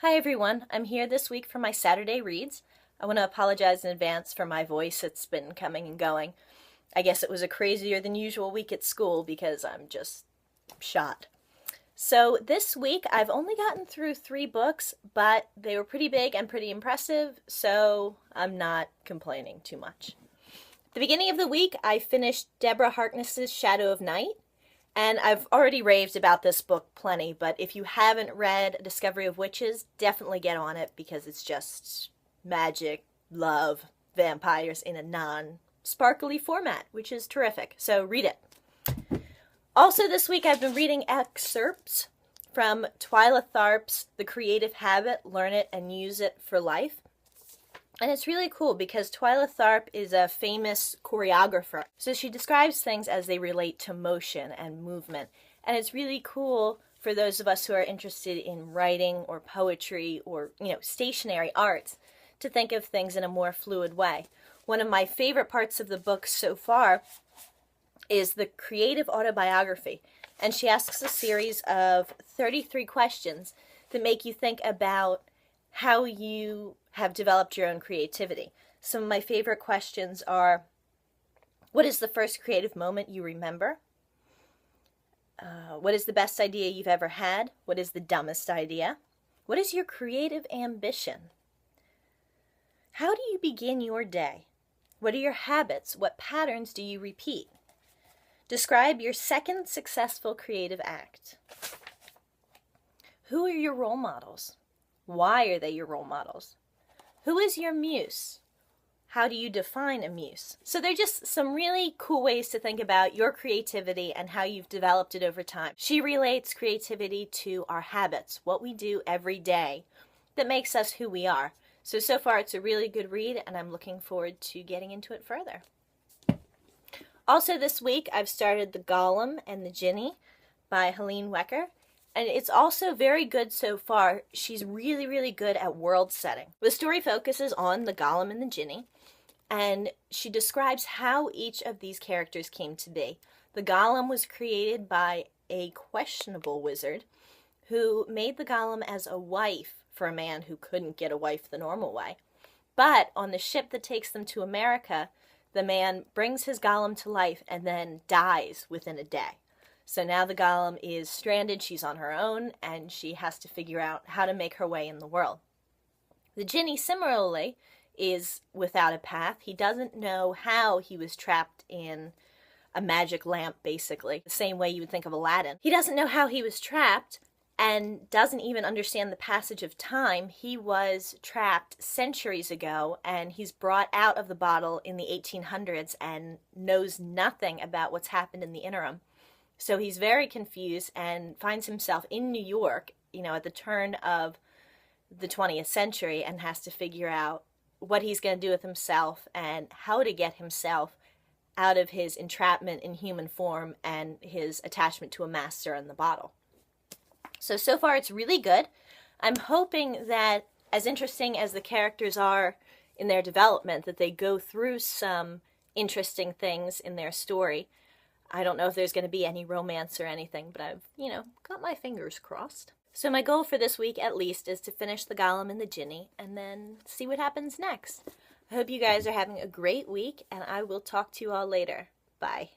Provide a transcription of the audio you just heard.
Hi everyone, I'm here this week for my Saturday reads. I want to apologize in advance for my voice. It's been coming and going. I guess it was a crazier than usual week at school because I'm just shot. So this week I've only gotten through 3 books, but they were pretty big and pretty impressive, so I'm not complaining too much. At the beginning of the week I finished Deborah Harkness's Shadow of Night. And I've already raved about this book plenty, but if you haven't read Discovery of Witches, definitely get on it because it's just magic, love, vampires in a non-sparkly format, which is terrific. So read it. Also this week I've been reading excerpts from Twyla Tharp's The Creative Habit, Learn It and Use It for Life. And it's really cool because Twyla Tharp is a famous choreographer. So she describes things as they relate to motion and movement. And it's really cool for those of us who are interested in writing or poetry or, stationary arts to think of things in a more fluid way. One of my favorite parts of the book so far is the creative autobiography. And she asks a series of 33 questions that make you think about how you have developed your own creativity. Some of my favorite questions are, what is the first creative moment you remember? What is the best idea you've ever had? What is the dumbest idea? What is your creative ambition? How do you begin your day? What are your habits? What patterns do you repeat? Describe your second successful creative act. Who are your role models? Why are they your role models? Who is your muse? How do you define a muse? So they're just some really cool ways to think about your creativity and how you've developed it over time. She relates creativity to our habits, what we do every day that makes us who we are. So far it's a really good read and I'm looking forward to getting into it further. Also this week I've started The Golem and the Gini by Helene Wecker. And it's also very good so far. She's really, really good at world setting. The story focuses on the Golem and the Gini, and she describes how each of these characters came to be. The Golem was created by a questionable wizard who made the Golem as a wife for a man who couldn't get a wife the normal way. But on the ship that takes them to America, the man brings his Golem to life and then dies within a day. So now the Golem is stranded, she's on her own, and she has to figure out how to make her way in the world. The Gini, similarly, is without a path. He doesn't know how he was trapped in a magic lamp, basically, the same way you would think of Aladdin. He doesn't know how he was trapped and doesn't even understand the passage of time. He was trapped centuries ago, and he's brought out of the bottle in the 1800s and knows nothing about what's happened in the interim. So he's very confused and finds himself in New York, at the turn of the 20th century and has to figure out what he's going to do with himself and how to get himself out of his entrapment in human form and his attachment to a master in the bottle. So far it's really good. I'm hoping that as interesting as the characters are in their development, that they go through some interesting things in their story. I don't know if there's going to be any romance or anything, but I've, got my fingers crossed. So my goal for this week, at least, is to finish The Golem and the Gini, and then see what happens next. I hope you guys are having a great week, and I will talk to you all later. Bye.